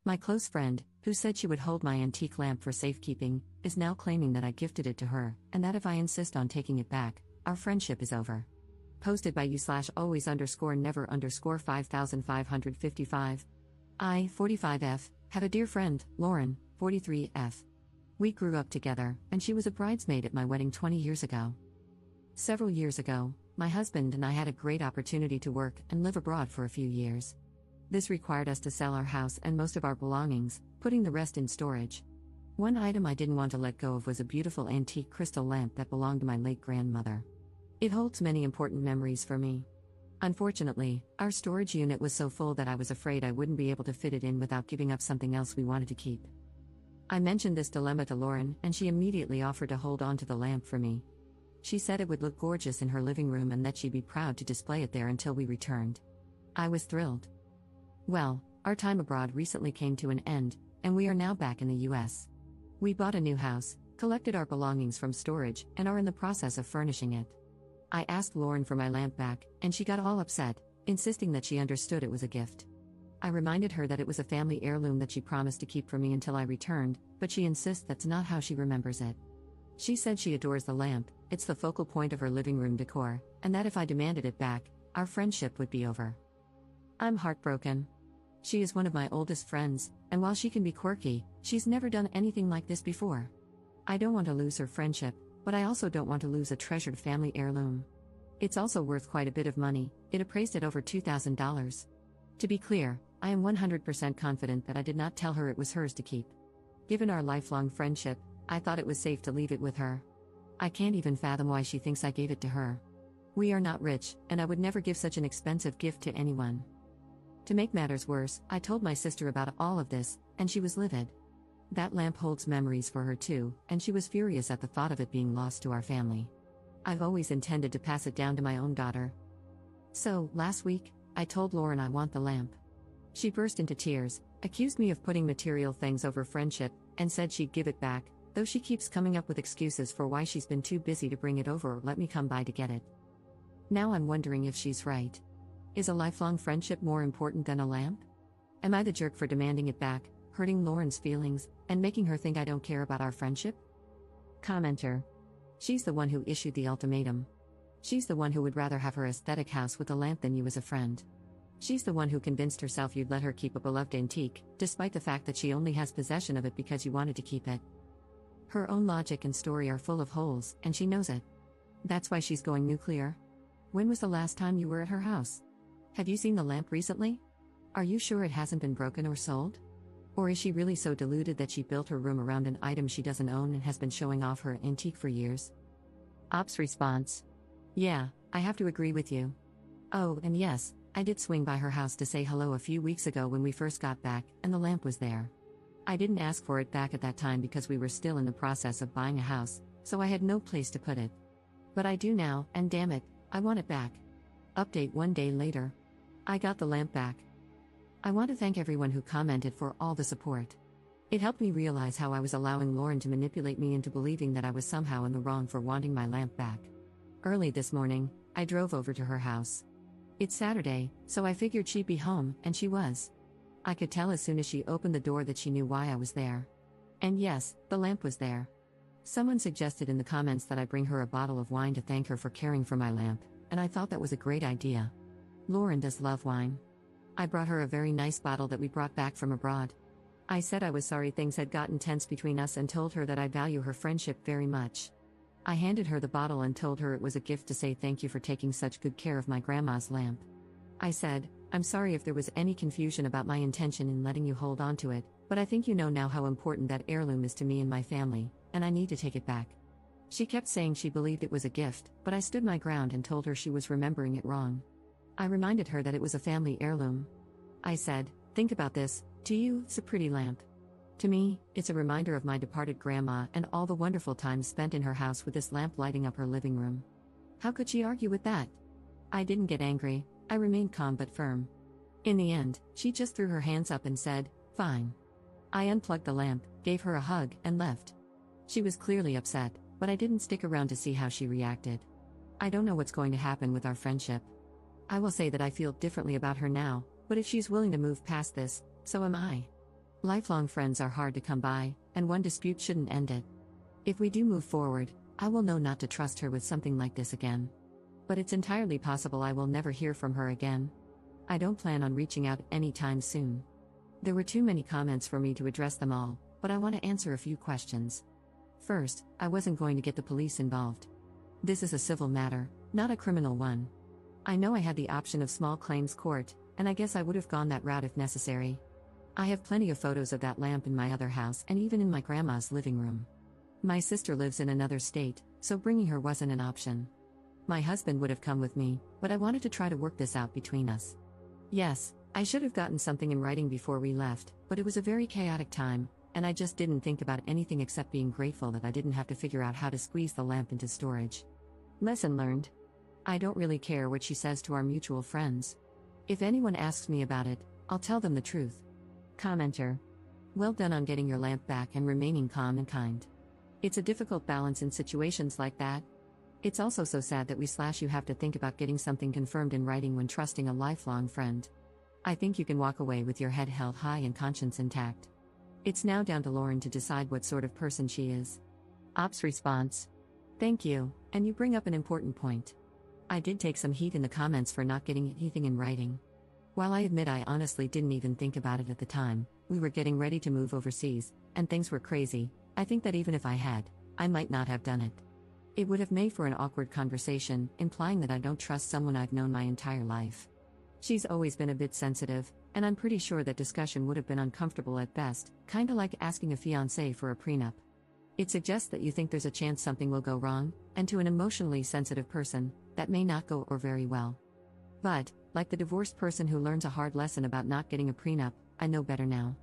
My close friend, who said she would hold my antique lamp for safekeeping, is now claiming that I gifted it to her, and that if I insist on taking it back, our friendship is over. Posted by you/always_never_5555. I, 45F, have a dear friend, Lauren, 43F. We grew up together, and she was a bridesmaid at my wedding 20 years ago. Several years ago, my husband and I had a great opportunity to work and live abroad for a few years. This required us to sell our house and most of our belongings, putting the rest in storage. One item I didn't want to let go of was a beautiful antique crystal lamp that belonged to my late grandmother. It holds many important memories for me. Unfortunately, our storage unit was so full that I was afraid I wouldn't be able to fit it in without giving up something else we wanted to keep. I mentioned this dilemma to Lauren, and she immediately offered to hold on to the lamp for me. She said it would look gorgeous in her living room and that she'd be proud to display it there until we returned. I was thrilled. Well, our time abroad recently came to an end, and we are now back in the US. We bought a new house, collected our belongings from storage, and are in the process of furnishing it. I asked Lauren for my lamp back, and she got all upset, insisting that she understood it was a gift. I reminded her that it was a family heirloom that she promised to keep for me until I returned, but she insists that's not how she remembers it. She said she adores the lamp, it's the focal point of her living room decor, and that if I demanded it back, our friendship would be over. I'm heartbroken. She is one of my oldest friends, and while she can be quirky, she's never done anything like this before. I don't want to lose her friendship, but I also don't want to lose a treasured family heirloom. It's also worth quite a bit of money, it appraised at over $2,000. To be clear, I am 100% confident that I did not tell her it was hers to keep. Given our lifelong friendship, I thought it was safe to leave it with her. I can't even fathom why she thinks I gave it to her. We are not rich, and I would never give such an expensive gift to anyone. To make matters worse, I told my sister about all of this, and she was livid. That lamp holds memories for her too, and she was furious at the thought of it being lost to our family. I've always intended to pass it down to my own daughter. So, last week, I told Lauren I want the lamp. She burst into tears, accused me of putting material things over friendship, and said she'd give it back, though she keeps coming up with excuses for why she's been too busy to bring it over or let me come by to get it. Now I'm wondering if she's right. Is a lifelong friendship more important than a lamp? Am I the jerk for demanding it back, hurting Lauren's feelings, and making her think I don't care about our friendship? Commenter. She's the one who issued the ultimatum. She's the one who would rather have her aesthetic house with a lamp than you as a friend. She's the one who convinced herself you'd let her keep a beloved antique, despite the fact that she only has possession of it because you wanted to keep it. Her own logic and story are full of holes, and she knows it. That's why she's going nuclear. When was the last time you were at her house? Have you seen the lamp recently? Are you sure it hasn't been broken or sold? Or is she really so deluded that she built her room around an item she doesn't own and has been showing off her antique for years? Ops response. Yeah, I have to agree with you. Oh, and yes, I did swing by her house to say hello a few weeks ago when we first got back, and the lamp was there. I didn't ask for it back at that time because we were still in the process of buying a house, so I had no place to put it. But I do now, and damn it, I want it back. Update 1 day later. I got the lamp back. I want to thank everyone who commented for all the support. It helped me realize how I was allowing Lauren to manipulate me into believing that I was somehow in the wrong for wanting my lamp back. Early this morning, I drove over to her house. It's Saturday, so I figured she'd be home, and she was. I could tell as soon as she opened the door that she knew why I was there. And yes, the lamp was there. Someone suggested in the comments that I bring her a bottle of wine to thank her for caring for my lamp, and I thought that was a great idea. Lauren does love wine. I brought her a very nice bottle that we brought back from abroad. I said I was sorry things had gotten tense between us and told her that I value her friendship very much. I handed her the bottle and told her it was a gift to say thank you for taking such good care of my grandma's lamp. I said, I'm sorry if there was any confusion about my intention in letting you hold on to it, but I think you know now how important that heirloom is to me and my family, and I need to take it back. She kept saying she believed it was a gift, but I stood my ground and told her she was remembering it wrong. I reminded her that it was a family heirloom. I said, think about this, to you, it's a pretty lamp. To me, it's a reminder of my departed grandma and all the wonderful times spent in her house with this lamp lighting up her living room. How could she argue with that? I didn't get angry, I remained calm but firm. In the end, she just threw her hands up and said, fine. I unplugged the lamp, gave her a hug, and left. She was clearly upset, but I didn't stick around to see how she reacted. I don't know what's going to happen with our friendship. I will say that I feel differently about her now, but if she's willing to move past this, so am I. Lifelong friends are hard to come by, and one dispute shouldn't end it. If we do move forward, I will know not to trust her with something like this again. But it's entirely possible I will never hear from her again. I don't plan on reaching out anytime soon. There were too many comments for me to address them all, but I want to answer a few questions. First, I wasn't going to get the police involved. This is a civil matter, not a criminal one. I know I had the option of small claims court, and I guess I would have gone that route if necessary. I have plenty of photos of that lamp in my other house and even in my grandma's living room. My sister lives in another state, so bringing her wasn't an option. My husband would have come with me, but I wanted to try to work this out between us. Yes, I should have gotten something in writing before we left, but it was a very chaotic time, and I just didn't think about anything except being grateful that I didn't have to figure out how to squeeze the lamp into storage. Lesson learned. I don't really care what she says to our mutual friends. If anyone asks me about it, I'll tell them the truth. Commenter. Well done on getting your lamp back and remaining calm and kind. It's a difficult balance in situations like that. It's also so sad that you have to think about getting something confirmed in writing when trusting a lifelong friend. I think you can walk away with your head held high and conscience intact. It's now down to Lauren to decide what sort of person she is. Ops response. Thank you, and you bring up an important point. I did take some heat in the comments for not getting anything in writing. While I admit I honestly didn't even think about it at the time, we were getting ready to move overseas, and things were crazy. I think that even if I had, I might not have done it. It would have made for an awkward conversation, implying that I don't trust someone I've known my entire life. She's always been a bit sensitive, and I'm pretty sure that discussion would have been uncomfortable at best, kinda like asking a fiancé for a prenup. It suggests that you think there's a chance something will go wrong, and to an emotionally sensitive person, that may not go or very well. But, like the divorced person who learns a hard lesson about not getting a prenup, I know better now.